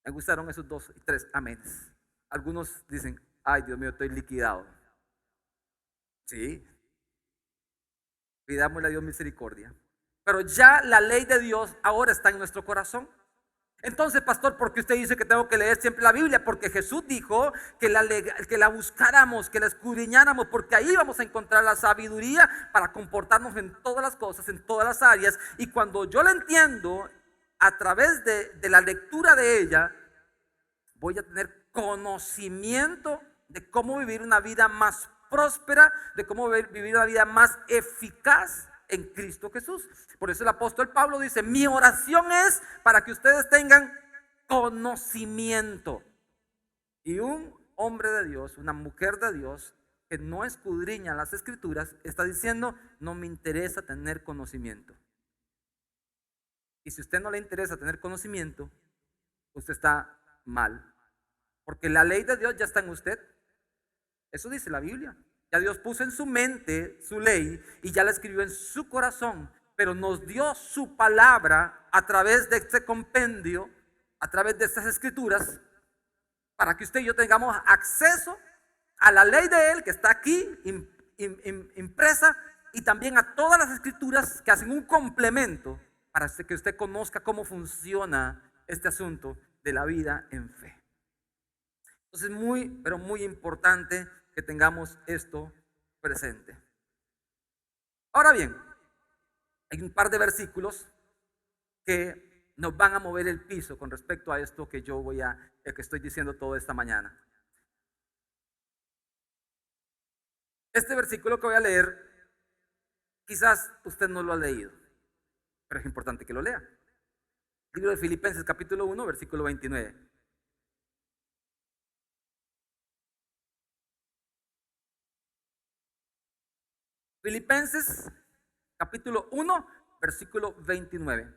Me gustaron esos 2 y 3 aménes. Algunos dicen: ay, Dios mío, estoy liquidado. Sí, pidámosle a Dios misericordia. Pero ya la ley de Dios ahora está en nuestro corazón. Entonces, pastor, ¿por qué usted dice que tengo que leer siempre la Biblia? Porque Jesús dijo que la buscáramos, que la escudriñáramos, porque ahí vamos a encontrar la sabiduría para comportarnos en todas las cosas, en todas las áreas. Y cuando yo la entiendo a través de la lectura de ella, voy a tener conocimiento de cómo vivir una vida más próspera, de cómo vivir una vida más eficaz en Cristo Jesús. Por eso el apóstol Pablo dice: mi oración es para que ustedes tengan conocimiento. Y un hombre de Dios, una mujer de Dios que no escudriña las escrituras, está diciendo: no me interesa tener conocimiento. Y si a usted no le interesa tener conocimiento, usted está mal, porque la ley de Dios ya está en usted. Eso dice la Biblia. Ya Dios puso en su mente su ley y ya la escribió en su corazón, pero nos dio su palabra a través de este compendio, a través de estas escrituras, para que usted y yo tengamos acceso a la ley de Él que está aquí impresa, y también a todas las escrituras que hacen un complemento para que usted conozca cómo funciona este asunto de la vida en fe. Entonces, pero muy importante que tengamos esto presente. Ahora bien, hay un par de versículos que nos van a mover el piso con respecto a esto que que estoy diciendo toda esta mañana. Este versículo que voy a leer, quizás usted no lo ha leído, pero es importante que lo lea. Libro de Filipenses capítulo 1, versículo 29. Filipenses capítulo 1, versículo 29.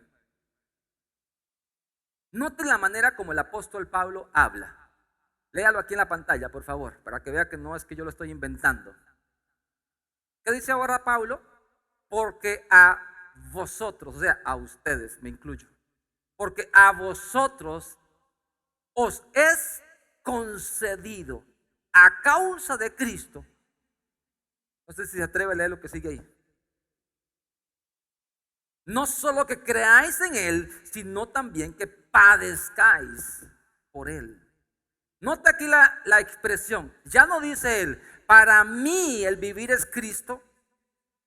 Note la manera como el apóstol Pablo habla. Léalo aquí en la pantalla, por favor, para que vea que no es que yo lo estoy inventando. ¿Qué dice ahora Pablo? Porque a vosotros, o sea, a ustedes, me incluyo, porque a vosotros os es concedido a causa de Cristo. No sé si se atreve a leer lo que sigue ahí. No solo que creáis en Él, sino también que padezcáis por Él. Nota aquí la expresión. Ya no dice Él: para mí el vivir es Cristo,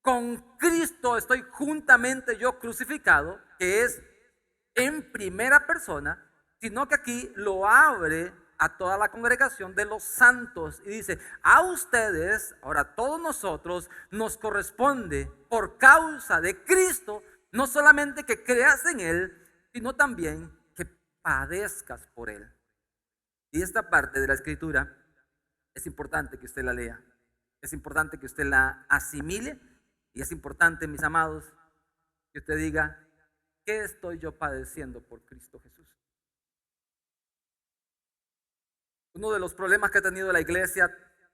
con Cristo estoy juntamente yo crucificado, que es en primera persona, sino que aquí lo abre a toda la congregación de los santos y dice: a ustedes, ahora todos nosotros, nos corresponde por causa de Cristo, no solamente que creas en Él, sino también que padezcas por Él. Y esta parte de la escritura es importante que usted la lea, es importante que usted la asimile, y es importante, mis amados, que usted diga: ¿qué estoy yo padeciendo por Cristo Jesús? Uno de los problemas que ha tenido la iglesia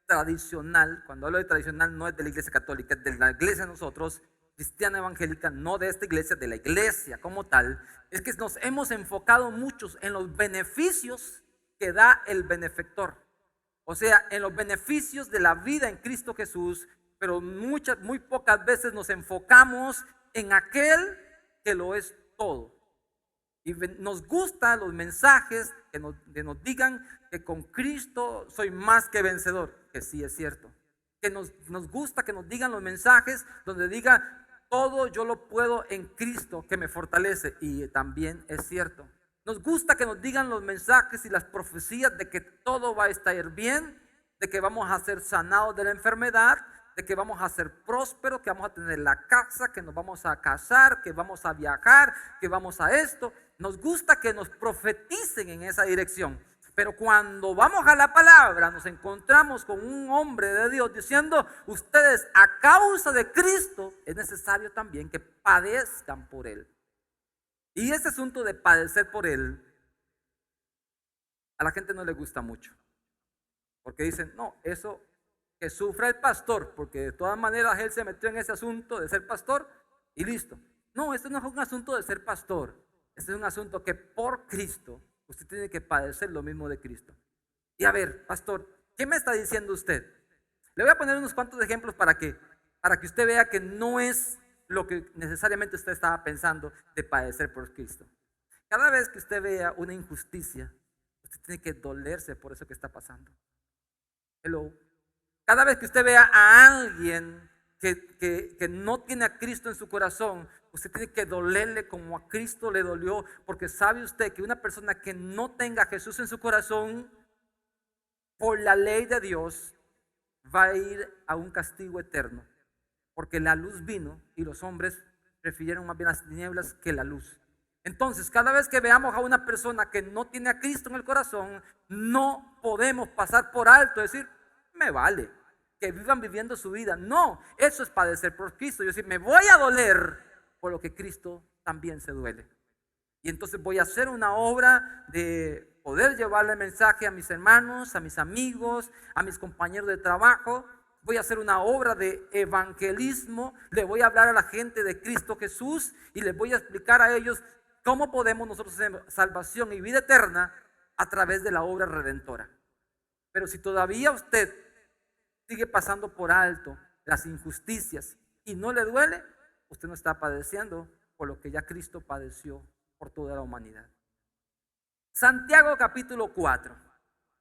tradicional, cuando hablo de tradicional no es de la iglesia católica, es de la iglesia de nosotros, cristiana evangélica, no de esta iglesia, de la iglesia como tal, es que nos hemos enfocado muchos en los beneficios que da el benefactor. O sea, en los beneficios de la vida en Cristo Jesús, pero muy pocas veces nos enfocamos en aquel que lo es todo. Y nos gustan los mensajes que nos digan que con Cristo soy más que vencedor, que sí es cierto. Que nos gusta que nos digan los mensajes donde diga: todo yo lo puedo en Cristo que me fortalece, y también es cierto. Nos gusta que nos digan los mensajes y las profecías de que todo va a estar bien, de que vamos a ser sanados de la enfermedad, de que vamos a ser prósperos, que vamos a tener la casa, que nos vamos a casar, que vamos a viajar, que vamos a esto. Nos gusta que nos profeticen en esa dirección. Pero cuando vamos a la palabra, nos encontramos con un hombre de Dios diciendo: ustedes, a causa de Cristo, es necesario también que padezcan por Él. Y ese asunto de padecer por Él, a la gente no le gusta mucho. Porque dicen: no, eso que sufra el pastor, porque de todas maneras él se metió en ese asunto de ser pastor y listo. No, esto no es un asunto de ser pastor. Este es un asunto que por Cristo usted tiene que padecer lo mismo de Cristo. Y a ver, pastor, ¿qué me está diciendo usted? Le voy a poner unos cuantos ejemplos para que usted vea que no es lo que necesariamente usted estaba pensando de padecer por Cristo. Cada vez que usted vea una injusticia, usted tiene que dolerse por eso que está pasando. Hello. Cada vez que usted vea a alguien que no tiene a Cristo en su corazón, usted tiene que dolerle como a Cristo le dolió, porque sabe usted que una persona que no tenga a Jesús en su corazón por la ley de Dios, va a ir a un castigo eterno, porque la luz vino y los hombres prefirieron más bien las tinieblas que la luz. Entonces, cada vez que veamos a una persona que no tiene a Cristo en el corazón, no podemos pasar por alto, decir, me vale, que vivan viviendo su vida. No, eso es padecer por Cristo. Yo decir, me voy a doler por lo que Cristo también se duele. Y entonces voy a hacer una obra de poder llevarle el mensaje a mis hermanos, a mis amigos, a mis compañeros de trabajo. Voy a hacer una obra de evangelismo. Le voy a hablar a la gente de Cristo Jesús y les voy a explicar a ellos cómo podemos nosotros tener salvación y vida eterna a través de la obra redentora. Pero si todavía usted sigue pasando por alto las injusticias y no le duele, usted no está padeciendo por lo que ya Cristo padeció por toda la humanidad. Santiago capítulo 4.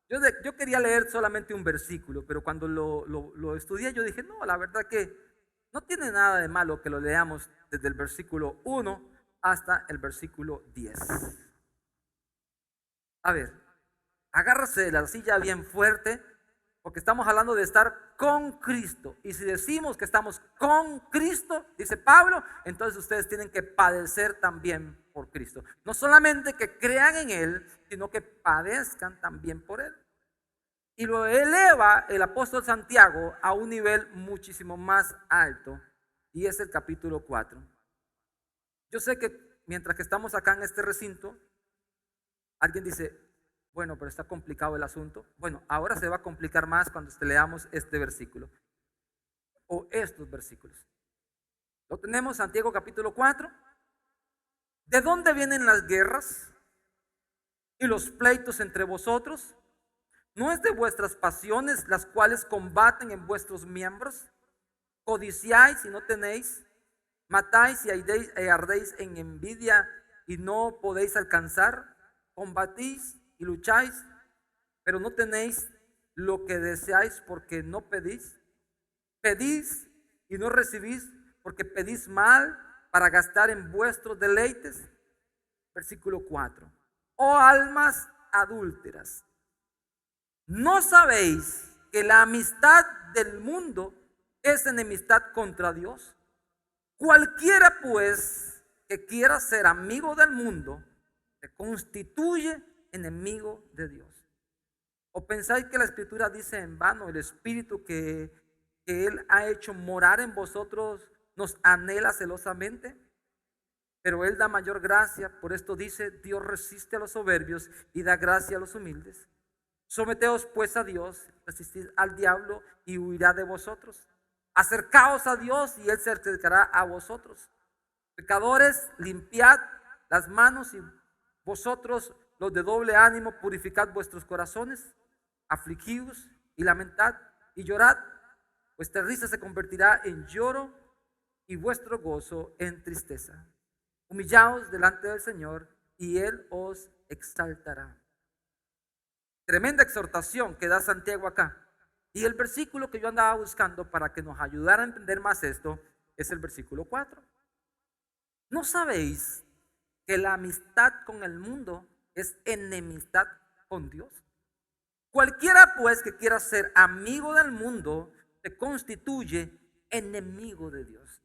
Yo quería leer solamente un versículo, pero cuando lo estudié yo dije, no, la verdad que no tiene nada de malo que lo leamos desde el versículo 1 hasta el versículo 10. A ver, agárrase de la silla bien fuerte, porque estamos hablando de estar con Cristo. Y si decimos que estamos con Cristo, dice Pablo, entonces ustedes tienen que padecer también por Cristo. No solamente que crean en Él, sino que padezcan también por Él. Y lo eleva el apóstol Santiago a un nivel muchísimo más alto, y es el capítulo 4. Yo sé que mientras que estamos acá en este recinto, alguien dice, bueno, pero está complicado el asunto. Bueno, ahora se va a complicar más cuando leamos este versículo o estos versículos. Lo tenemos, Santiago capítulo 4. ¿De dónde vienen las guerras y los pleitos entre vosotros? ¿No es de vuestras pasiones las cuales combaten en vuestros miembros? Codiciáis y no tenéis, matáis y ardéis en envidia y no podéis alcanzar, combatís y lucháis, pero no tenéis lo que deseáis porque no pedís. Pedís y no recibís porque pedís mal para gastar en vuestros deleites. Versículo 4. Oh almas adúlteras, ¿no sabéis que la amistad del mundo es enemistad contra Dios? Cualquiera pues que quiera ser amigo del mundo se constituye enemigo de Dios. ¿O pensáis que la Escritura dice en vano, el Espíritu que Él ha hecho morar en vosotros nos anhela celosamente? Pero Él da mayor gracia. Por esto dice, Dios resiste a los soberbios y da gracia a los humildes. Someteos pues a Dios, resistid al diablo y huirá de vosotros. Acercaos a Dios y Él se acercará a vosotros. Pecadores, limpiad las manos, y vosotros los de doble ánimo, purificad vuestros corazones. Afligíos y lamentad y llorad. Vuestra risa se convertirá en lloro y vuestro gozo en tristeza. Humillaos delante del Señor y Él os exaltará. Tremenda exhortación que da Santiago acá. Y el versículo que yo andaba buscando para que nos ayudara a entender más esto es el versículo 4. ¿No sabéis que la amistad con el mundo es enemistad con Dios? Cualquiera pues que quiera ser amigo del mundo se constituye enemigo de Dios.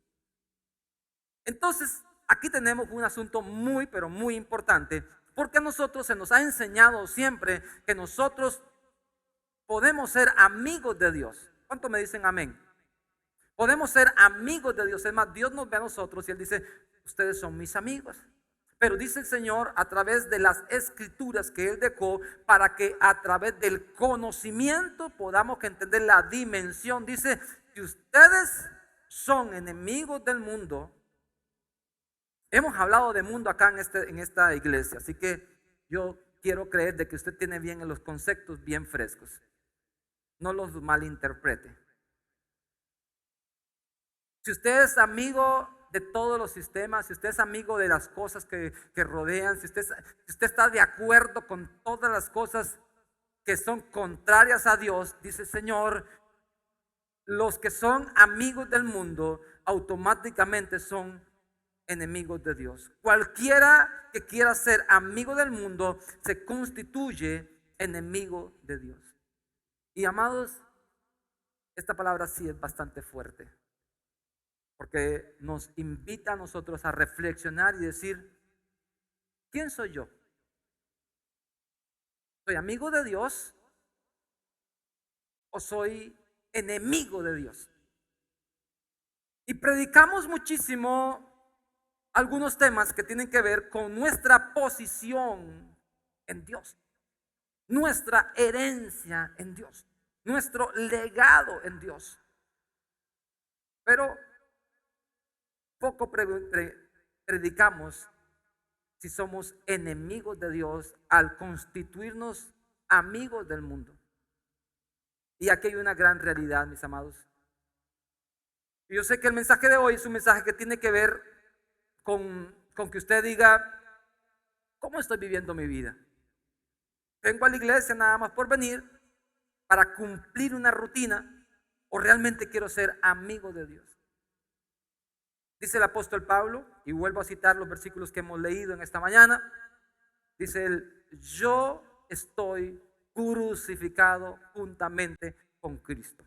Entonces, aquí tenemos un asunto muy, pero muy importante, porque a nosotros se nos ha enseñado siempre que nosotros podemos ser amigos de Dios. ¿Cuánto me dicen amén? Podemos ser amigos de Dios. Es más, Dios nos ve a nosotros y Él dice, ustedes son mis amigos. Pero dice el Señor a través de las escrituras que Él dejó, para que a través del conocimiento podamos entender la dimensión. Dice, si ustedes son enemigos del mundo. Hemos hablado de mundo acá en esta iglesia, así que yo quiero creer de que usted tiene bien los conceptos bien frescos. No los malinterprete. Si usted es amigo de todos los sistemas, si usted es amigo de las cosas que rodean, si usted está de acuerdo con todas las cosas que son contrarias a Dios, dice el Señor, los que son amigos del mundo automáticamente son enemigos de Dios. Cualquiera que quiera ser amigo del mundo se constituye enemigo de Dios. Y amados, esta palabra sí es bastante fuerte, porque nos invita a nosotros a reflexionar y decir, ¿quién soy yo? ¿Soy amigo de Dios o soy enemigo de Dios? Y predicamos muchísimo algunos temas que tienen que ver con nuestra posición en Dios, nuestra herencia en Dios, nuestro legado en Dios. Pero poco predicamos si somos enemigos de Dios al constituirnos amigos del mundo. Y aquí hay una gran realidad, mis amados. Y yo sé que el mensaje de hoy es un mensaje que tiene que ver con que usted diga, ¿cómo estoy viviendo mi vida? ¿Vengo a la iglesia nada más por venir para cumplir una rutina o realmente quiero ser amigo de Dios? Dice el apóstol Pablo, y vuelvo a citar los versículos que hemos leído en esta mañana, dice él, yo estoy crucificado juntamente con Cristo.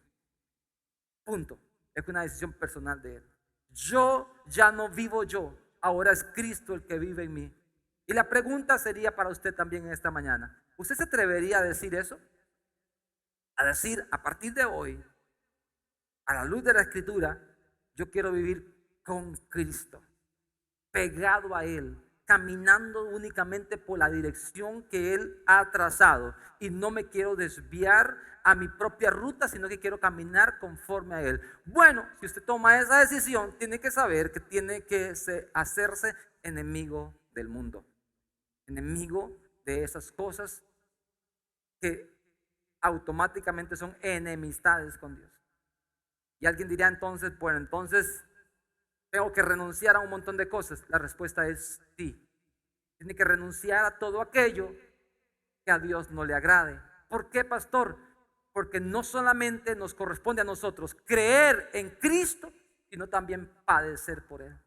Punto. Es una decisión personal de él. Yo ya no vivo yo, ahora es Cristo el que vive en mí. Y la pregunta sería para usted también en esta mañana, ¿usted se atrevería a decir eso? A decir, a partir de hoy, a la luz de la Escritura, yo quiero vivir con Cristo, pegado a Él, caminando únicamente por la dirección que Él ha trazado, y no me quiero desviar a mi propia ruta, sino que quiero caminar conforme a Él. Bueno, si usted toma esa decisión, tiene que saber que tiene que hacerse enemigo del mundo, enemigo de esas cosas que automáticamente son enemistades con Dios. Y alguien dirá entonces, bueno, entonces tengo que renunciar a un montón de cosas. La respuesta es sí. Tiene que renunciar a todo aquello que a Dios no le agrade. ¿Por qué, pastor? Porque no solamente nos corresponde a nosotros creer en Cristo, sino también padecer por Él.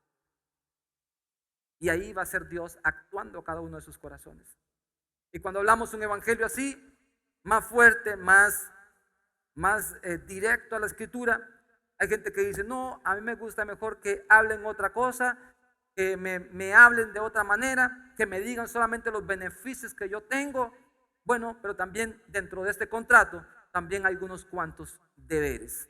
Y ahí va a ser Dios actuando a cada uno de sus corazones. Y cuando hablamos un evangelio así, más fuerte, más directo a la Escritura, hay gente que dice, no, a mí me gusta mejor que hablen otra cosa, que me hablen de otra manera, que me digan solamente los beneficios que yo tengo. Bueno, pero también dentro de este contrato, también hay unos cuantos deberes.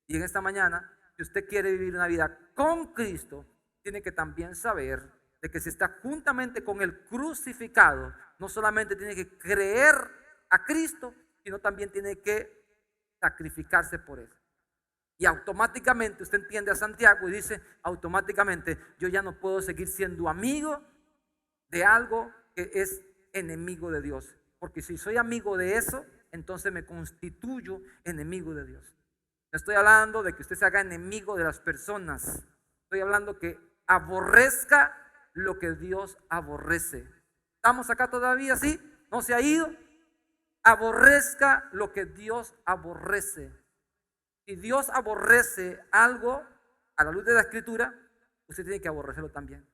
Y en esta mañana, si usted quiere vivir una vida con Cristo, tiene que también saber de que si está juntamente con el crucificado, no solamente tiene que creer a Cristo, sino también tiene que sacrificarse por Él. Y automáticamente usted entiende a Santiago y dice, automáticamente yo ya no puedo seguir siendo amigo de algo que es enemigo de Dios. Porque si soy amigo de eso, entonces me constituyo enemigo de Dios. No estoy hablando de que usted se haga enemigo de las personas. Estoy hablando que aborrezca lo que Dios aborrece. ¿Estamos acá todavía? ¿Sí? ¿No se ha ido? Aborrezca lo que Dios aborrece. Si Dios aborrece algo a la luz de la Escritura, usted tiene que aborrecerlo también.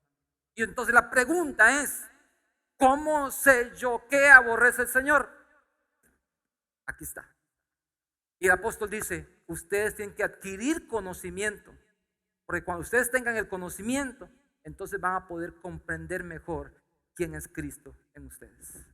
Y entonces la pregunta es, ¿cómo sé yo qué aborrece el Señor? Aquí está. Y el apóstol dice, ustedes tienen que adquirir conocimiento, porque cuando ustedes tengan el conocimiento, entonces van a poder comprender mejor quién es Cristo en ustedes.